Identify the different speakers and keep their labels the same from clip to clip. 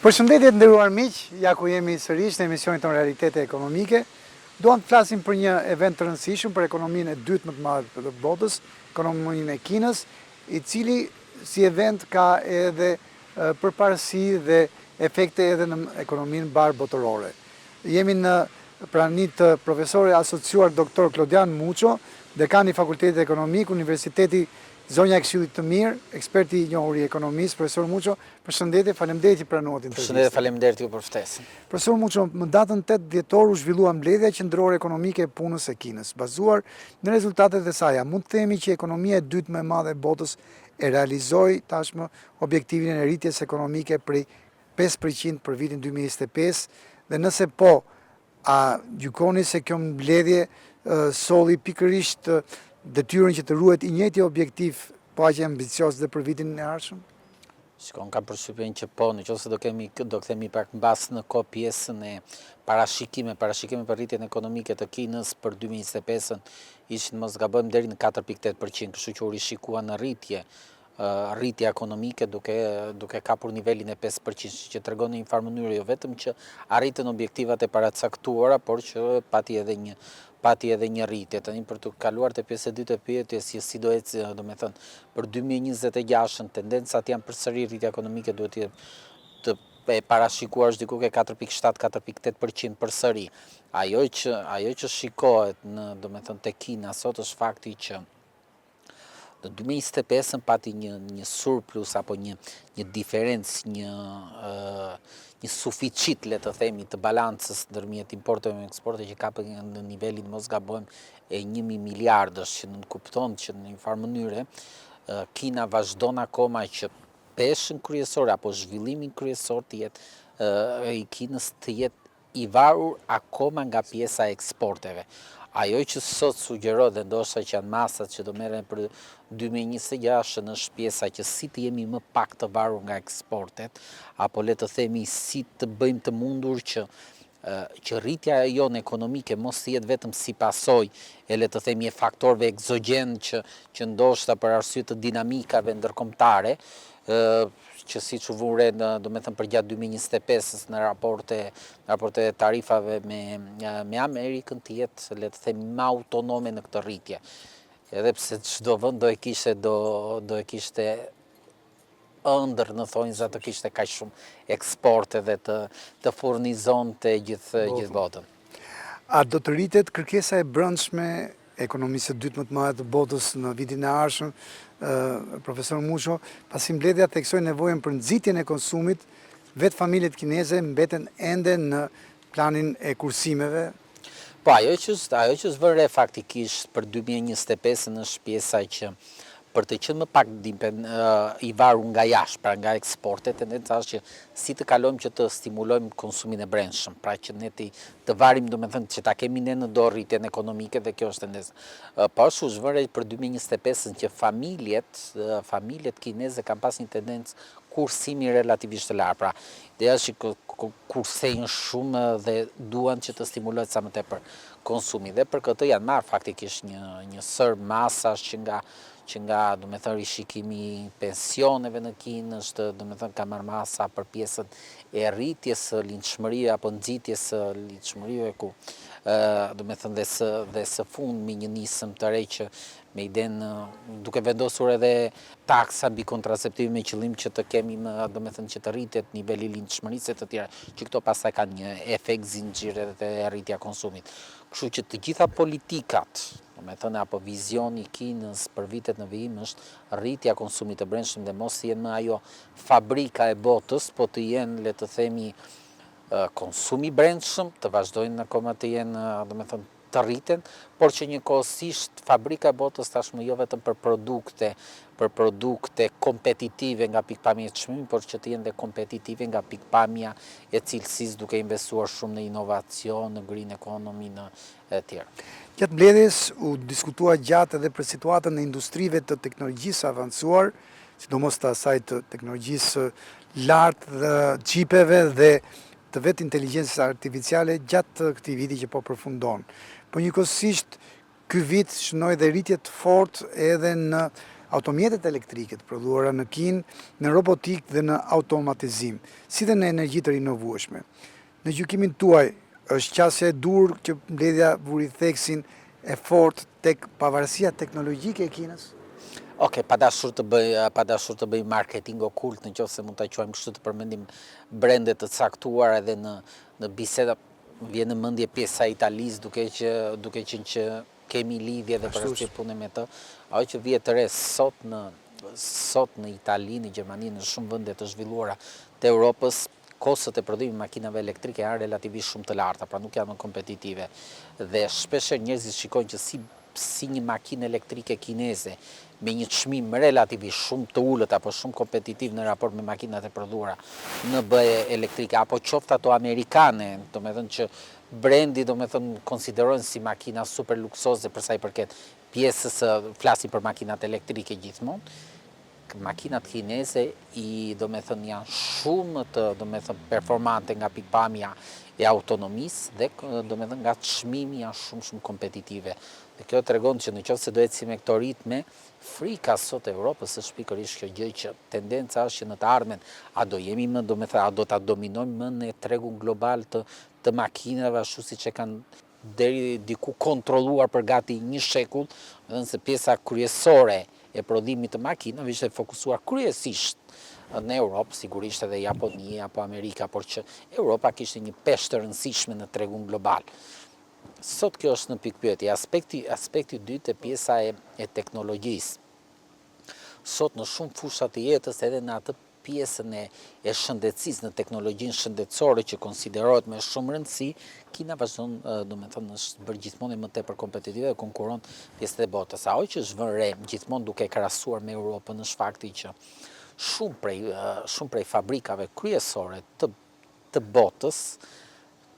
Speaker 1: Përshëndetje të nderuar miq, ja ku jemi sërish në emisionin tonë Realitete Ekonomike. Duam të flasim për një event të rëndësishëm për ekonominë e dytë më të madhe të botës, ekonominë e Kinës, i cili si event ka edhe përparësi dhe efekte edhe në ekonominë barë botërore. Jemi në pranit të profesori asociuar Dr. Klodian Muço, dekani i Fakultetit Ekonomik, Universiteti Zonja e Këshillit të Mirë, eksperti i njohur i ekonomisë, profesor Muço, përshëndetje, faleminderit që pranuat intervistën.
Speaker 2: Përshëndetje, faleminderit ju për ftesën.
Speaker 1: Profesor Muço, më datën 8 dhjetor u zhvillua mbledhja qendrore ekonomike e punës së Kinës, bazuar në rezultatet e saj. Mund të themi që ekonomia e dytë më e madhe e botës e realizoi tashmë objektivin e rritjes ekonomike prej 5% për vitin 2025, dhe nëse po, a gjykoni se kjo mbledhje solli pikërisht detyrën që të ruhet i njëjti objektiv po aq ambicioz dhe për vitin e ardhshëm?
Speaker 2: Shikon, kam përshtypjen që po, nëse do kthehemi pak mbas në kohë pjesën e parashikime për rritjen ekonomike të Kinës për 2025-ën ishin mos gabojmë deri në 4.8%, kështu që u rishikua në rritje ekonomike duke kapur nivelin e 5%, që tregon në një farë mënyrë jo vetëm që arritën objektivat e paracaktuara, por që pati edhe një rritje. Tani për të kaluar te pjesa e dytë e pyetjes, si do ecë, domethënë, për 2026-ën tendencat janë përsëri rritja ekonomike duhet të parashikuar diku ke 4.7-4.8% përsëri. Ajo që shikohet domethënë te Kina sot është fakti që në 2025-ën pati një surplus apo një diferencë, një suficit, le të themi, të balancës ndërmjet importeve dhe eksporteve që kapet në nivelin, mos gabojmë, e 1.000 miliardësh, që nënkupton që në një farë mënyre Kina vazhdon akoma që peshën kryesor apo zhvillimin kryesor të jetë i Kinës të jetë i varur akoma nga pjesa e eksporteve. Ajo që sot sugjerohet dhe ndoshta që janë masat që do merren për 2026 është pjesa që si të jemi më pak të varur nga eksportet, apo le të themi si të bëjmë të mundur që rritja jonë ekonomike mos të jetë vetëm si pasojë e le të themi e faktorëve egzogjen që ndoshta për arsye të dinamikave ndërkombëtare, që siç u vure domethënë për gjatë 2025-s në raporte tarifave me Amerikën të jetë, le të themi, më autonome në këtë rritje. Edhe pse çdo vend do e kishte ëndër në thonjza të kishte kaq shumë eksporte dhe të furnizonte gjithë botën.
Speaker 1: A do të rritet kërkesa e brendshme e ekonomisë së dytë më të madhe të botës në vitin e ardhshëm? Profesor Muço, pasi mbledhja theksoi nevojën për nxitjen e konsumit, vetë familjet kineze mbeten ende në planin e kursimeve?
Speaker 2: Po, ajo që zvëre faktikisht për 2025 është pjesa që për të qenë më pak i varur nga jashtë, pra nga eksportet, tendenca është që si të kalojmë që të stimulojmë konsumin e brendshëm, pra që ne të varim, domethënë që ta kemi ne në dorë rritjen ekonomike, dhe kjo është tendenca. Po është u zhvere për 2025 që familjet kineze kanë pas një tendencë kursimi relativisht të lartë. Pra, ideja është që kursejnë shumë dhe duan që të stimulohet sa më tepër konsumi. Dhe për këtë janë marrë faktikisht një sër masash që nga domethënë rishikimi i pensioneve në Kinë është domethënë ka marrë masa për pjesën e rritjes së lindshmërive apo nxitjes së lindshmërive ku domethënë dhe së fundmi një nisëm të re që me idenë duke vendosur edhe taksa mbi kontraceptiv me qëllim që të kemi domethënë që të rritet niveli i lindshmërisë e të tjera, që këto pastaj kanë një efekt zinxhiri dhe rritja consumit. Kështu që të gjitha politikat, domethënë apo vizioni i Kinës për vitet në vijim është rritja konsumit të brendshëm dhe mos jenë më ajo fabrika e botës, po të jenë, le të themi, konsumi brendshëm, të vazhdojnë akoma të jenë, domethënë, të rriten, por që njëkohësisht fabrika e botës tashmë jo vetëm për produkte kompetitive nga pikpamja e çmimit, por që të jenë dhe kompetitive nga pikpamja e cilësisë, duke investuar shumë në inovacion, në green economy, në e tjerë.
Speaker 1: Gjatë mbledhjes u diskutua gjatë edhe për situatën e industrive të teknologjisë avancuar, sidomos të asaj të teknologjisë lartë dhe çipeve dhe të vetë inteligjencës artificiale gjatë këtij viti që po përfundon. Po njëkohësisht ky vit shënoi dhe rritje të fortë edhe në automjetet elektrike të prodhuara në Kinë, në robotik dhe në automatizim, si dhe në energji të rinovueshme. Në gjykimin tuaj, është qasja e dur që mbledhja vuri theksin e fort tek pavarësia teknologjike e Kinës?
Speaker 2: Ok, pa dashur të bëj marketing okult, në qoftë se mund ta quajmë kështu të përmendim brende të caktuar edhe në biseda vjen në mendje pjesa e Italisë duke qenë që kemi lidhje dhe për punën me të. Ajo që vjet të re sot në Itali, në Gjermani, në shumë vende të zhvilluara të Europës, kostot e prodhimit makinave elektrike janë relativisht shumë të larta, pra nuk janë kompetitive. Dhe shpesh njerëzit shikojnë që si një makinë elektrike kineze me një çmim relativisht shumë të ulët apo shumë kompetitiv në raport me makinat e prodhuara në BE elektrike apo qoftë ato amerikane, domethënë që brendi domethënë konsiderojnë si makina super luksoze për sa i përket pjesës, flasim për makinat elektrike gjithmonë. Makinat kineze domethënë janë shumë të domethënë performante nga pikpamja e autonomisë dhe domethënë nga çmimi janë shumë kompetitive. Dhe kjo tregon që nëse do ecim me këto ritme, frika sot e Europës është pikërisht kjo gjë që tendenca është që në të ardhmen a do jemi më domethënë a do ta dominojmë më në tregun global të makinave ashtu siç e kanë deri diku kontrolluar për gati një shekull, edhe se pjesa kryesore e prodhimit të makinave ishte fokusuar kryesisht në Europë, sigurisht edhe Japoni apo Amerika, por që Europa kishte një peshë të rëndësishme në tregun global. Sot kjo është në pikpyetje. Aspekti i dytë e pjesa e teknologjisë. Sot në shumë fusha të jetës edhe në atë pjesën e shëndetësisë, në teknologjinë shëndetësore që konsiderohet me shumë rëndësi, Kina vazhdon, domethënë, është bërë gjithmonë më tepër kompetitive dhe konkuron pjesët e botës. Ajo që është vënë re gjithmonë duke krahasuar me Europën është fakti që shumë prej fabrikave kryesore të botës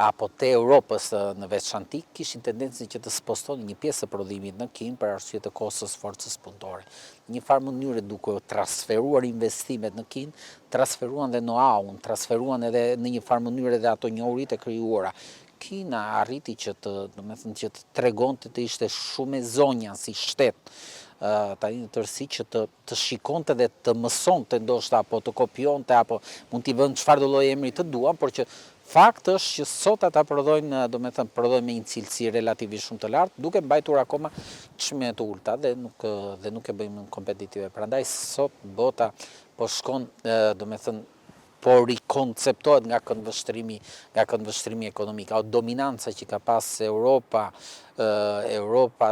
Speaker 2: apo të Europës në veçanti kishin tendencën që të spostonin një pjesë të prodhimit në Kinë për arsye të kostës forcës punëtore. Në një farë mënyrë duke transferuar investimet në Kinë, transferuan dhe know-how-un, transferuan edhe në një farë mënyrë edhe ato njohuritë e krijuara. Kina arriti që të tregonte të ishte shumë e zonja si shtet, tani në tërësi që të shikonte dhe të mësonte ndoshta apo të kopionte apo mund t'i vënë çfarëdo lloj emri të duan, por që fakt është që sot ata prodhojnë me një cilësi relativisht shumë të lartë, duke mbajtur akoma çmime të ulta dhe nuk e bëjmë kompetitive. Prandaj sot bota po shkon, po rikonceptohet nga këndvështrimi ekonomik. O dominanca që ka pas Europa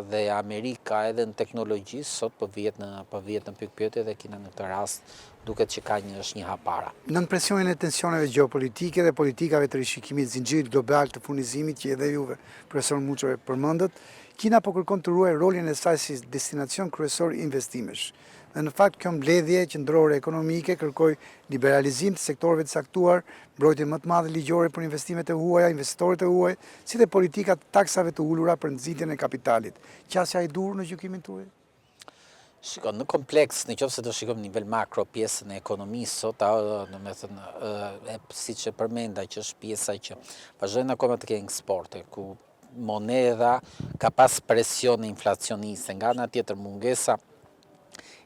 Speaker 2: dhe Amerika edhe në teknologji, sot po vihet në pikpyetje dhe Kina në këtë rast duket që është një hap para.
Speaker 1: Nën presionin e tensioneve gjeopolitike dhe politikave të rishikimit të zinxhirit global të furnizimit që edhe juve, profesor Muço, përmendët, Kina po kërkon të ruajë rolin e saj si destinacion kryesor i investimesh. Dhe në fakt kjo mbledhje qendrore ekonomike kërkoi liberalizim të sektorëve të caktuar, mbrojtje më të madhe ligjore për investimet e huaja, investitorët e huaj, si dhe politika të taksave të ulura për nxitjen e kapitalit. Qasja e dur në gjykimin tuaj?
Speaker 2: Shikon, në kompleks, nëse do shikojmë në nivel makro pjesën e ekonomisë sot, siç e përmenda që është pjesa që vazhdojnë akoma të kenë eksporte, ku monedha ka pas presion inflacioniste, nga ana tjetër mungesa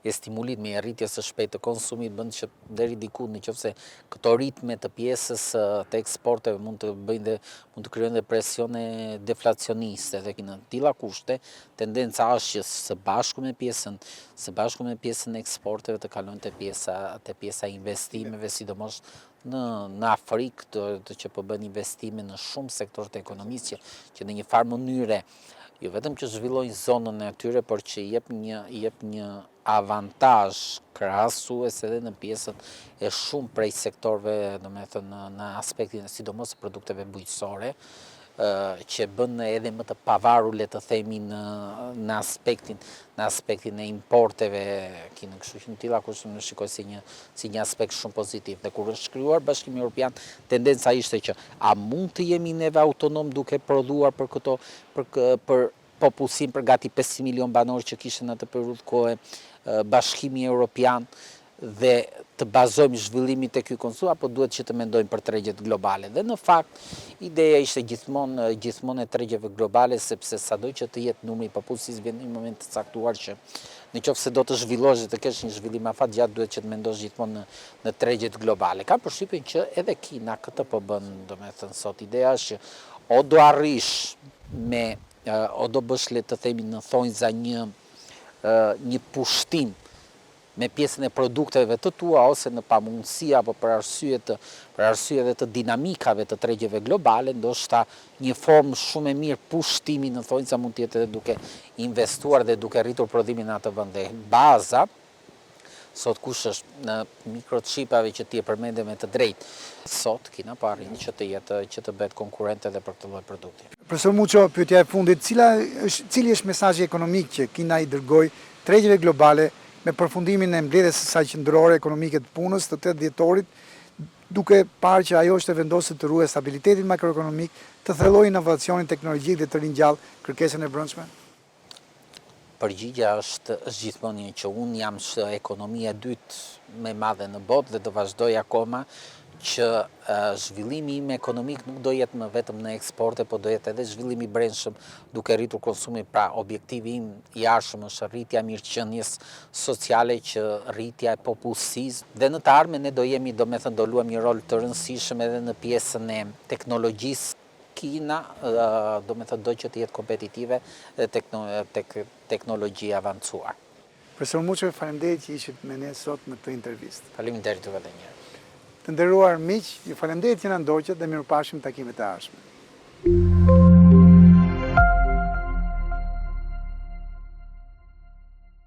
Speaker 2: e stimulit me rritjes së shpejtë të konsumit bën që deri diku nëse këto ritme të pjesës të eksporteve mund të krijojnë dhe presione deflacioniste dhe në tilla kushte tendenca është që së bashku me pjesën e eksporteve të kalojnë te pjesa e investimeve, sidomos në Afrikë që po bën investime në shumë sektorë të ekonomisë që në një farë mënyre jo vetëm që zhvillojnë zonën e tyre, por që i jep një avantazh krahasues edhe në pjesën e shumë prej sektorëve, domethënë në aspektin sidomos produkteve bujqësore, që bën edhe më të pavarur, le të themi, në aspektin e importeve kinë, kështu që në tilla kushte më shikoj si një aspekt shumë pozitiv. Dhe kur është krijuar Bashkimi Evropian, tendenca ishte që a mund të jemi neve autonom duke prodhuar për këto për popullsinë për gati 500 milion banor që kishte në atë periudhë kohë Bashkimi Evropian, dhe të bazojmë zhvillimin të ky konsum, apo duhet që të mendojmë për tregjet globale. Dhe në fakt, ideja ishte gjithmonë e tregjeve globale, sepse sado që të jetë numri i popullsisë vjen në një moment të caktuar që në qoftë se do të zhvillosh dhe të kesh një zhvillim afatgjatë, duhet që të mendosh gjithmonë në tregjet globale. Kam përshtypjen që edhe Kina këtë po bën, domethënë sot ideja është që o do arrish o do bësh le të themi në thonjza një pushtim me pjesën e produkteve të tua, ose në pamundësi apo për arsye dhe të dinamikave të tregjeve globale, ndoshta një formë shumë e mirë pushtimi në thonjza mund të jetë edhe duke investuar dhe duke rritur prodhimin në atë vend. Baza sot kush është në mikrochipave që ti e përmende me të drejtë. Sot Kina po arrin që të bëhet konkurrente edhe për këtë lloj produkti.
Speaker 1: Profesor Muço, pyetja e fundit, cili është mesazhi ekonomik që Kina i dërgoi tregjeve globale me përfundimin e mbledhjes së saj qendrore ekonomike të punës të 8 dhjetorit, duke parë që ajo është e vendosur të ruajë stabilitetin makroekonomik, të thellojë inovacionin teknologjik dhe të ringjallë kërkesën e brendshme?
Speaker 2: Përgjigja është gjithmonë që unë jam ekonomia e dytë më e madhe në botë dhe do vazhdoj akoma që zhvillimi im ekonomik nuk do jetë më vetëm në eksporte, po do jetë edhe zhvillimi brendshëm duke rritur konsumin. Pra, objektivi im i arshëm është rritja e mirëqenies sociale, që rritja e popullsisë, dhe në të ardhmen ne do luajmë një rol të rëndësishëm edhe në pjesën e teknologjisë. Kina do që të jetë kompetitive dhe teknologji avancuar.
Speaker 1: Profesor Muço, faleminderit që ishit me ne sot në këtë intervistë.
Speaker 2: Faleminderit juve edhe një herë.
Speaker 1: Të nderuar miq, ju faleminderit që na ndoqët dhe mirupafshim takimet e ardhshme.